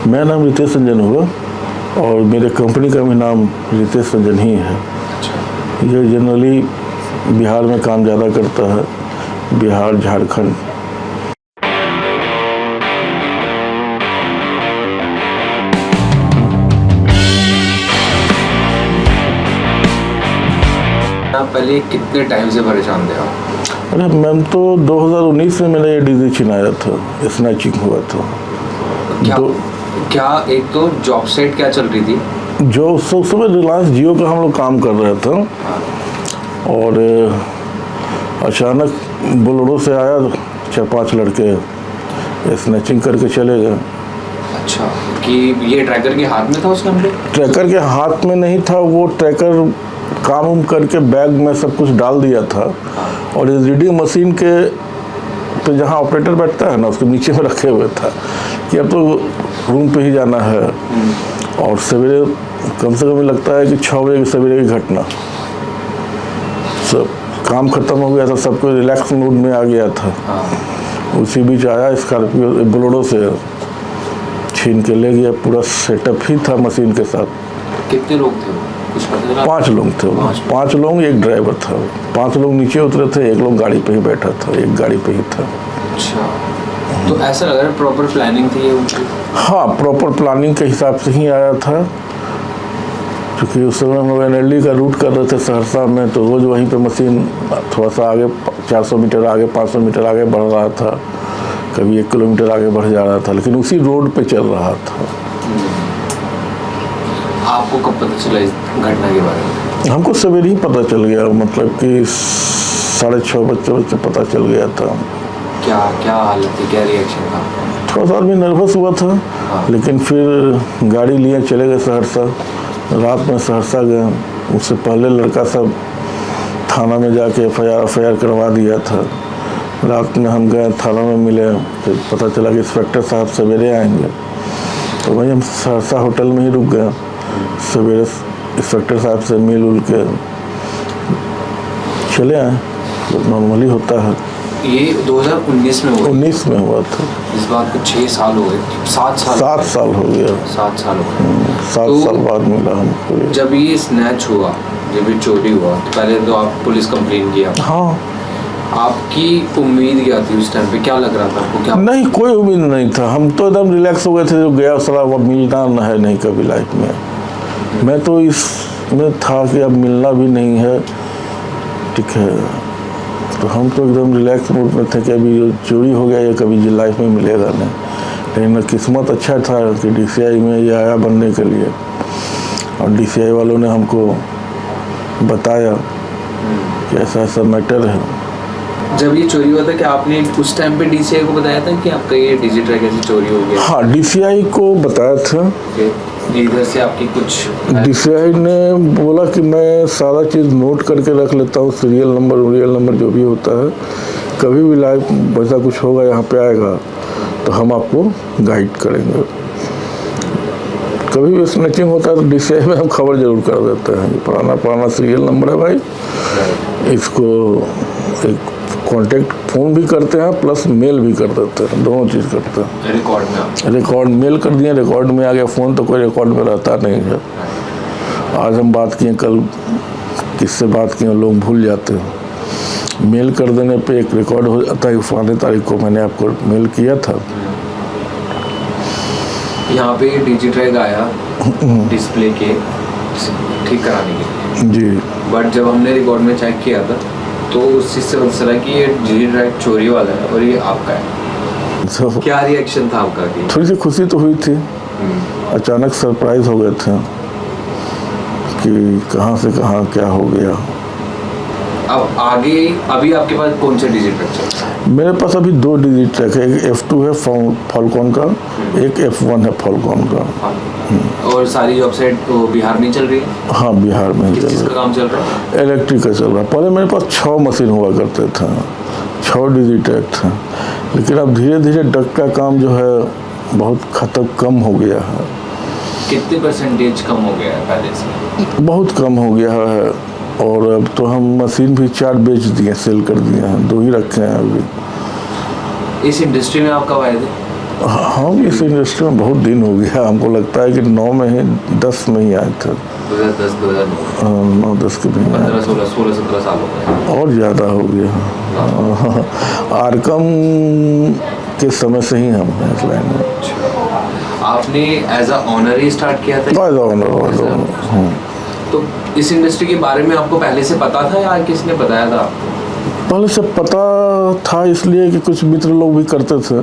मेरा नाम रितेश रंजन हुआ और मेरे कंपनी का भी नाम रितेश रंजन ही है। ये जनरली बिहार में काम ज़्यादा करता है, बिहार, झारखंड। आप पहले कितने टाइम से परेशान थे आप? अरे मैम, तो 2019 में मैंने ये डिजीज छिनाया था, स्नैचिंग हुआ था। क्या एक तो जॉब सेट क्या चल रही थी? जो उस समय रिलायंस जियो का हम लोग काम कर रहे थे और अचानक बोलेरो से आया 4-5 लड़के, स्नैचिंग करके चले गए। अच्छा, कि ये ट्रैकर के हाथ में था उस टाइम पे? ट्रैकर के हाथ में नहीं था, वो ट्रैकर काम करके बैग में सब कुछ डाल दिया था और इस रीडिंग मशीन के तो जहाँ ऑपरेटर बैठता है ना, उसके नीचे में रखे हुए था कि अब तो रूम पे ही जाना है। और सवेरे कम से कम लगता है कि 6 बजे सवेरे की घटना, सब काम खत्म हो गया था, सबको रिलैक्स मूड में आ गया था। उसी बीच आया स्कॉर्पियो बोलेरो से छीन के ले गया, पूरा सेटअप ही था मशीन के साथ। कितने लोग थे? कुछ पता चला? 5 लोग थे। 5 लोग, एक ड्राइवर था। 5 लोग नीचे उतरे थे, एक लोग गाड़ी पे ही बैठा था, एक गाड़ी पे ही था। अच्छा, तो ऐसा लग रहा है प्रॉपर प्लानिंग थी ये उनकी? हाँ, प्रॉपर प्लानिंग के हिसाब से ही आया था, क्योंकि उस समय हम लोग NLD का रूट कर रहे थे सहरसा में, तो रोज़ वहीं पे मशीन थोड़ा सा आगे 400 मीटर आगे, 500 मीटर आगे बढ़ रहा था, कभी 1 किलोमीटर आगे बढ़ जा रहा था, लेकिन उसी रोड पे चल रहा था। आपको कब पता चला इस घटना के बारे में? हमको सवेरे ही पता चल गया, मतलब कि 6:30 बजे पता चल गया था। क्या हालत थी, क्या रिएक्शन था? थोड़ा सा आदमी नर्वस हुआ था। लेकिन फिर गाड़ी लिए चले गए सहरसा। रात में सहरसा गए, उससे पहले लड़का सब थाना में जाके FIR करवा दिया था। रात में हम गए, थाना में मिले, फिर पता चला कि इंस्पेक्टर साहब सवेरे आएंगे, तो वहीं हम सहरसा होटल में ही रुक गए। सवेरे इंस्पेक्टर साहब से मिल उल के चले आए, तो नॉर्मली होता है। ये 2019 में हुआ? 19 में हुआ था। इस बात को 6 साल हो गए, 7 साल हो गया। 7 साल हो गए। 7 साल बाद मिला हमको। जब ये स्नैच हुआ, जब ये चोरी हुआ, तो पहले तो आप पुलिस कंप्लेन किया? हाँ। आपकी उम्मीद क्या थी उस टाइम पे? क्या लग रहा था आपको? क्या नहीं, कोई उम्मीद नहीं था। हम तो एकदम रिलैक्स हो गए थे, जो गया साला अब मिलना न है नहीं कभी लाइफ में। मैं तो इसमें था कि अब मिलना भी नहीं है, ठीक है। तो हम तो एकदम रिलैक्स मूड में थे कि अभी जो चोरी हो गया ये कभी लाइफ में मिलेगा नहीं। लेकिन किस्मत अच्छा था कि DCI में ये आया बनने के लिए, और DCI वालों ने हमको बताया कि ऐसा ऐसा मैटर है। जब ये चोरी हुआ था, क्या आपने उस टाइम पे DCI को बताया था कि आपका ये डिजिट्रैक ऐसी चोरी हो गया? हाँ, DCI को बताया था। इधर से आपकी कुछ DCI ने बोला कि मैं सारा चीज़ नोट करके रख लेता हूँ, सीरियल नंबर जो भी होता है, कभी भी लाइफ वैसा कुछ होगा यहाँ पे आएगा तो हम आपको गाइड करेंगे। कभी भी स्नैचिंग होता है तो DCI में हम खबर जरूर कर देते हैं, पुराना सीरियल नंबर है भाई, इसको एक कांटेक्ट फ़ोन भी करते हैं प्लस मेल भी कर देते हैं, दोनों चीज़ करते हैं। रिकॉर्ड मेल कर दिए, रिकॉर्ड में आ गया, फ़ोन तो कोई रिकॉर्ड में रहता नहीं है। आज हम बात किए, कल किससे बात किए लोग भूल जाते हैं। मेल कर देने पे एक रिकॉर्ड हो जाता है, फलाने तारीख को मैंने आपको मेल किया था। यहाँ पे डिजिट्रैक आया डिस्प्ले के ठीक कराने के लिए जी, बट जब हमने रिकॉर्ड में चेक किया था तो उस चीज़ से पता चला कि ये डिजिट्रैक चोरी वाला है और ये आपका है। तो क्या रिएक्शन था आपका? थोड़ी सी खुशी तो हुई थी, अचानक सरप्राइज हो गए थे कि कहाँ से कहाँ क्या हो गया। अब आगे अभी आपके पास कौन सा डिजिट्रैक चल रहा है? मेरे पास अभी 2 डिजिट्रैक है, एक F2 है फॉलकॉन का, एक F1 है फॉलकॉन का। और सारी जॉब सेट बिहार में चल रही है? हाँ, बिहार में ही चल रहा है। काम चल रहा है? इलेक्ट्रिक का चल रहा है। पहले मेरे पास 6 मशीन हुआ करते थे, 6 डिजिट्रैक थे, लेकिन अब धीरे धीरे डक का काम जो है बहुत कम हो गया है। कितने % कम हो गया है पहले से? बहुत कम हो गया है, और अब तो हम मशीन भी 4 बेच दिए, सेल कर दिए हैं, 2 ही रखे हैं अभी। इस इंडस्ट्री में आप कब आए थे? हम इस इंडस्ट्री में बहुत दिन हो गया, हमको लगता है कि 9 में ही 10 में ही आए थे। 2010 2009 9-10 के भी 15-16 साल हो गए और ज़्यादा हो गया। आरकम के समय से ही हम हैं इस लाइन में। आपने एज अ ऑनर ही स्टार्ट किया था? ऑनर। तो इस इंडस्ट्री के बारे में आपको पहले से पता था या किसने बताया था आपको? पहले से पता था, इसलिए कि कुछ मित्र लोग भी करते थे,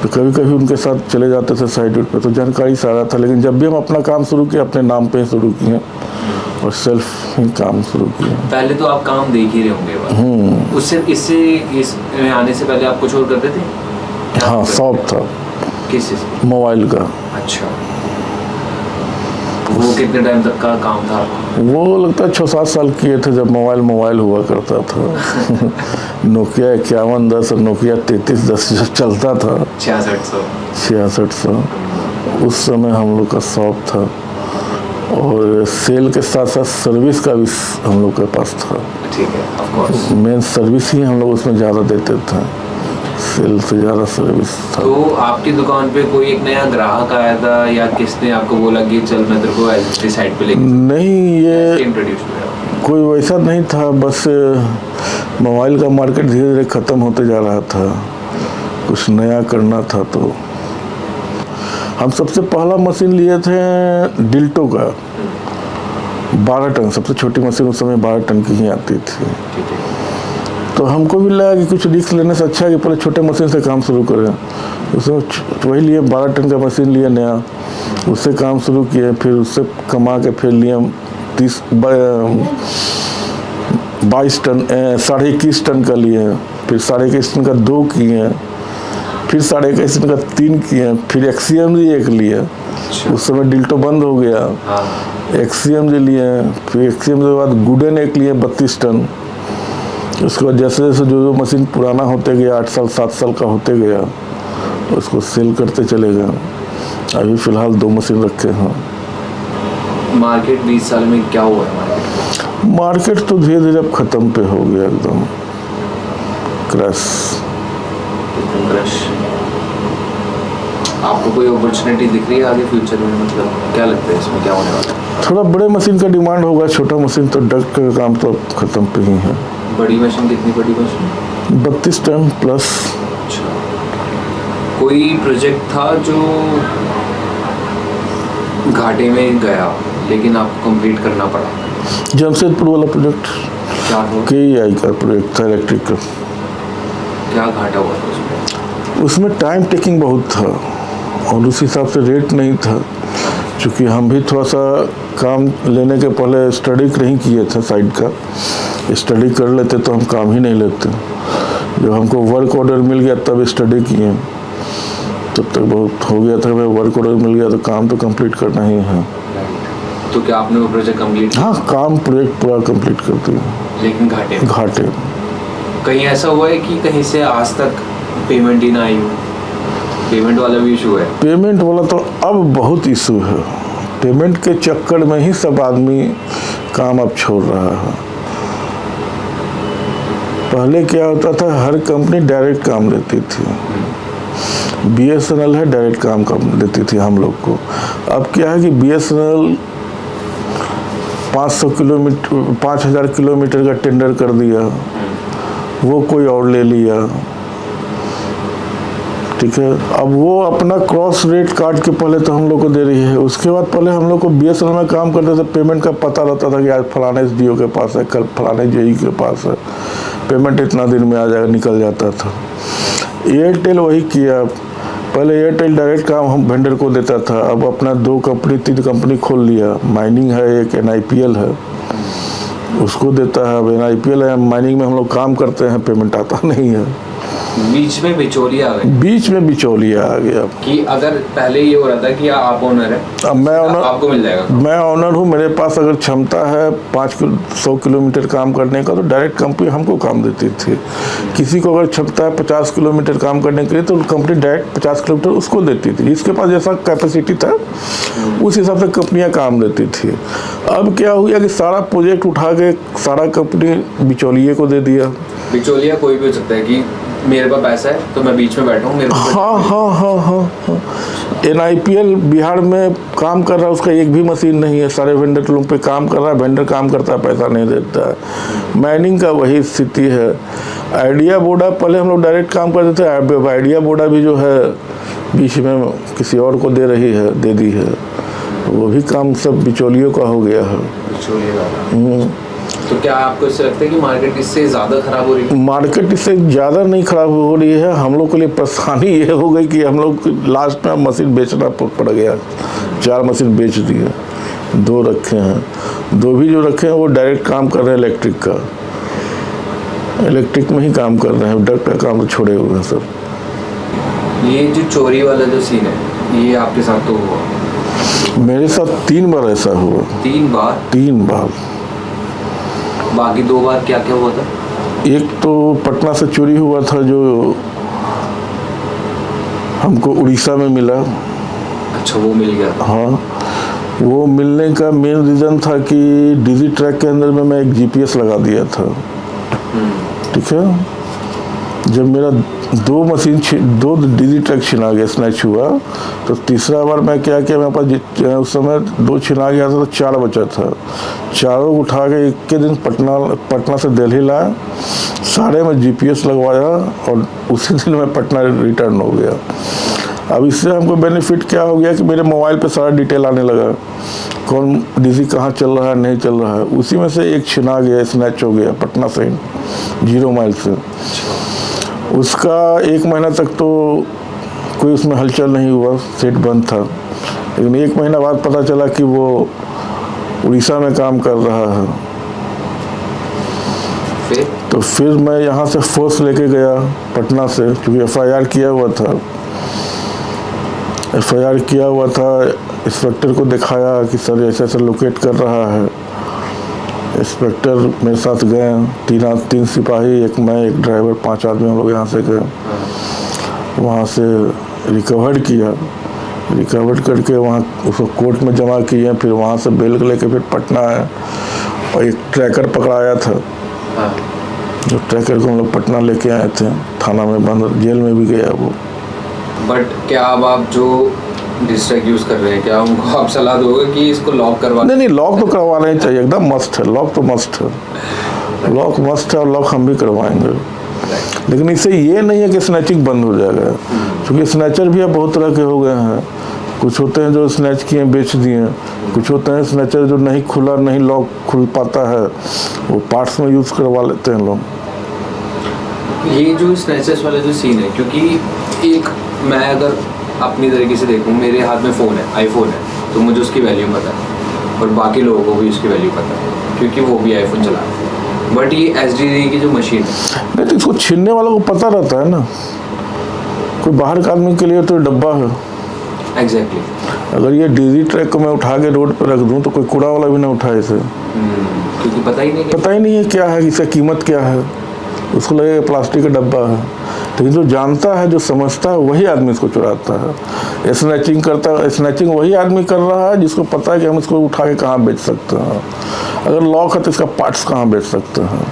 तो कभी कभी उनके साथ चले जाते थे साइड पे, तो जानकारी सारा था। लेकिन जब भी हम अपना काम शुरू किए, अपने नाम पे शुरू किए और सेल्फ ही काम शुरू किया। पहले तो आप काम देख ही रहे होंगे उससे इसमें आने से पहले आप कुछ और करते थे? हाँ, शॉप था। किस चीज़? मोबाइल का। अच्छा, वो कितने टाइम तक का काम था? वो लगता है 6-7 साल किए थे, जब मोबाइल हुआ करता था। नोकिया 5110 और नोकिया 3310 जब चलता था, 6600। उस समय हम लोग का शॉप था, और सेल के साथ साथ सर्विस का भी हम लोग के पास था। ठीक है, ऑफ कोर्स। मेन सर्विस ही हम लोग उसमें ज़्यादा देते थे, सेल से ज़्यादा सर्विस था। तो आपकी दुकान पे कोई एक नया ग्राहक आया था या किसने आपको बोला कि चल मैं तेरे को एलसीडी साइड पे लेके? नहीं, ये इंट्रोड्यूस किया? कोई वैसा नहीं था, बस मोबाइल का मार्केट धीरे धीरे ख़त्म होते जा रहा था, कुछ नया करना था। तो हम सबसे पहला मशीन लिए थे डिल्टो का, 12 टन, सबसे छोटी मशीन उस समय 12 टन की ही आती थी। तो हमको भी लगा कि कुछ रिस्क लेने से अच्छा है कि पहले छोटे मशीन से काम शुरू करें। उसमें वही लिए, 12 टन का मशीन लिए नया, उससे काम शुरू किए, फिर उससे कमा के फिर लिए 22 टन 21.5 टन का लिए, फिर 21.5 टन का 2 किए, फिर 21.5 टन का 3 किए, फिर XCMG 1 लिए। उस समय डिल्टो बंद हो गया, XCMG लिए, फिर XCMG के बाद गुडन 1 लिए 32 टन। उसके बाद जैसे जैसे जो मशीन पुराना होते गया, 8 साल 7 साल का होते गया, उसको सेल करते चले गए। अभी फ़िलहाल 2 मशीन रखे हैं। मार्केट 20 साल में क्या हुआ है? मार्केट तो धीरे धीरे अब ख़त्म पे हो गया, एकदम क्रैश। आपको कोई अपॉर्चुनिटी दिख रही है आगे फ्यूचर में? मतलब क्या लगता है इसमें क्या होने वाला है? थोड़ा बड़े मशीन का डिमांड होगा, छोटा मशीन तो डक्ट का काम तो ख़त्म पे ही है। बड़ी मशीन कितनी बड़ी मशीन? 32 ton plus. अच्छा, कोई प्रोजेक्ट था जो घाटे में गया लेकिन आपको कंप्लीट करना पड़ा? जमशेदपुर वाला प्रोजेक्ट क्या था? KEI का प्रोजेक्ट था, इलेक्ट्रिक का। क्या घाटा हुआ था उसमें? उसमें टाइम टेकिंग बहुत था और उस हिसाब से रेट नहीं था। चूँकि हम भी थोड़ा सा काम लेने के पहले स्टडी नहीं किए थे, साइड का स्टडी कर लेते तो हम काम ही नहीं लेते। जब हमको वर्क ऑर्डर मिल गया तब स्टडी किए, तब तक बहुत हो गया था। मैं वर्क ऑर्डर मिल गया तो काम तो कंप्लीट करना ही है। तो क्या आपने वो प्रोजेक्ट कंप्लीट? हाँ, काम प्रोजेक्ट पूरा कंप्लीट कर दिया, लेकिन घाटे। कहीं ऐसा हुआ है कि कहीं से आज तक पेमेंट ही ना आई हो? पेमेंट वाला भी इशू है? पेमेंट वाला तो अब बहुत इशू है। पेमेंट के चक्कर में ही सब आदमी काम अब छोड़ रहा है। पहले क्या होता था, हर कंपनी डायरेक्ट काम देती थी। BSNL है, डायरेक्ट काम देती थी हम लोग को। अब क्या है कि BSNL 5,000 किलोमीटर का टेंडर कर दिया, वो कोई और ले लिया, ठीक है। अब वो अपना क्रॉस रेट काट के पहले तो हम लोग को दे रही है। उसके बाद पहले हम लोग को BSNL में काम करते थे, पेमेंट का पता रहता था कि आज फलाने SDO के पास है, कल फलाने JE के पास है, पेमेंट इतना दिन में आ जाएगा, निकल जाता था। एयरटेल वही किया, पहले एयरटेल डायरेक्ट काम हम वेंडर को देता था। अब अपना 2 कंपनी 3 कंपनी खोल लिया। माइनिंग है, एक NIPL है, उसको देता है। अब NIPL है, माइनिंग में हम लोग काम करते हैं, पेमेंट आता नहीं है। बीच में बिचौलिया आ गए? बीच में बिचौलिया आ गया कि अगर पहले ये हो रहा था कि आप ओनर है, अब मैं ओनर, आपको मिल जाएगा। मैं ओनर हूँ, मेरे पास अगर क्षमता है 100 किलोमीटर काम करने का तो डायरेक्ट कंपनी हमको काम देती थी। किसी को अगर क्षमता है 50 किलोमीटर काम करने के लिए तो कंपनी डायरेक्ट 50 किलोमीटर उसको देती थी। इसके पास जैसा कैपेसिटी था उस हिसाब से कंपनियाँ काम देती थी। अब क्या हुआ कि सारा प्रोजेक्ट उठा के सारा कंपनी बिचौलिए को दे दिया। बिचौलिया कोई भी हो सकता है कि मेरे पास पैसा है तो मैं बीच में बैठा हूँ, मेरे को हाँ। NIPL बिहार में काम कर रहा है, उसका एक भी मशीन नहीं है, सारे वेंडर लोग पे काम कर रहा है, वेंडर काम करता है, पैसा नहीं देता है। माइनिंग का वही स्थिति है। आइडिया बोडा पहले हम लोग डायरेक्ट काम करते थे, अब आइडिया बोडा भी जो है बीच में किसी और को दे दी है, वो भी काम सब बिचौलियों का हो गया है। तो क्या आपको इससे लगता है कि मार्केट इससे ज़्यादा खराब हो रही है? मार्केट इससे ज़्यादा नहीं खराब हो रही है, हम लोग के लिए परेशानी ये हो गई कि हम लोग लास्ट में मशीन बेचना पड़ गया। 4 मशीन बेच दिए, 2 रखे हैं। 2 भी जो रखे हैं वो डायरेक्ट काम कर रहे हैं इलेक्ट्रिक का, इलेक्ट्रिक में ही काम कर रहे हैं, डक्ट का काम तो छोड़े हुए हैं सब। ये जो चोरी वाला जो सीन है ये आपके साथ तो हुआ? मेरे साथ 3 बार ऐसा हुआ। 3 बार? 3 बार। बाकी 2 बार क्या क्या हुआ था? एक तो पटना से चोरी हुआ था जो हमको उड़ीसा में मिला। अच्छा, वो मिल गया? हाँ, वो मिलने का मेन रीज़न था कि डिजी ट्रैक के अंदर में मैं एक GPS लगा दिया था। ठीक है, जब मेरा 2 डिजी ट्रैक छिना गया, स्नैच हुआ, तो तीसरा बार मैं क्या किया, मेरे पास उस समय 2 छिना गया था तो 4 बचा था। चारों उठा के एक के दिन पटना से दिल्ली लाया, सारे में GPS लगवाया और उसी दिन मैं पटना रिटर्न हो गया। अब इससे हमको बेनिफिट क्या हो गया कि मेरे मोबाइल पे सारा डिटेल आने लगा, कौन डीजी कहाँ चल रहा है, नहीं चल रहा है। उसी में से एक छिना गया, स्नैच हो गया पटना से 0 माइल से। उसका 1 महीना तक तो कोई उसमें हलचल नहीं हुआ, सेट बंद था। लेकिन 1 महीना बाद पता चला कि वो उड़ीसा में काम कर रहा है। तो फिर मैं यहाँ से फोर्स लेके गया पटना से, क्योंकि FIR किया हुआ था। FIR किया हुआ था, इंस्पेक्टर को दिखाया कि सर ऐसे ऐसे लोकेट कर रहा है। इंस्पेक्टर मेरे साथ गए, 3 सिपाही, एक मैं, एक ड्राइवर, 5 आदमी हम लोग यहाँ से गए। वहाँ से रिकवर किया, रिकवर करके वहाँ उसको कोर्ट में जमा किए। फिर वहाँ से बेल लेके फिर पटना आए और एक ट्रैकर पकड़ाया था। जो ट्रैकर को हम लोग पटना लेके आए थे, थाना में बंद, जेल में भी गया वो। बट क्या अब आप जो डिस्ट्रैक्ट यूज़ कर रहे हैं, क्या उनको आप सलाह दोगे कि इसको लॉक करवा? नहीं, लॉक तो करवाना ही चाहिए, एकदम मस्त है, लॉक तो मस्त है, लॉक मस्त है और लॉक हम भी करवाएंगे। लेकिन इससे ये नहीं है कि स्नैचिंग बंद हो जाएगा, क्योंकि स्नैचर भी अब बहुत तरह के हो गए हैं। कुछ होते हैं जो स्नैच किए बेच दिए, कुछ होते हैं स्नैचर जो नहीं खुला, नहीं लॉक खुल पाता है, वो पार्ट्स में यूज़ करवा लेते हैं लोग। ये जो स्नैचर्स वाला जो सीन है, क्योंकि एक मैं अगर अपनी तरीके से देखूं, मेरे हाथ में फ़ोन है, आईफोन है, तो मुझे उसकी वैल्यू पता है और बाकी लोगों को भी उसकी वैल्यू पता है क्योंकि वो भी आईफोन चला रहे हैं। बट ये STD की जो मशीन है, नहीं तो इसको छीनने वालों को पता रहता है ना। कोई बाहर का आदमी के लिए तो डब्बा है। एग्जैक्टली। अगर ये डिजी ट्रैक को मैं उठा के रोड पर रख दूं तो कोई कूड़ा वाला भी ना उठाए इसे, क्योंकि पता ही नहीं है क्या है, इसका कीमत क्या है, उसको लगेगा प्लास्टिक का डब्बा है। लेकिन जो जानता है, जो समझता है, वही आदमी इसको चुराता है। स्नैचिंग करता है, स्नैचिंग वही आदमी कर रहा है जिसको पता है कि हम इसको उठा के कहाँ बेच सकते हैं। अगर लॉक है तो इसका पार्ट्स कहाँ बेच सकते हैं।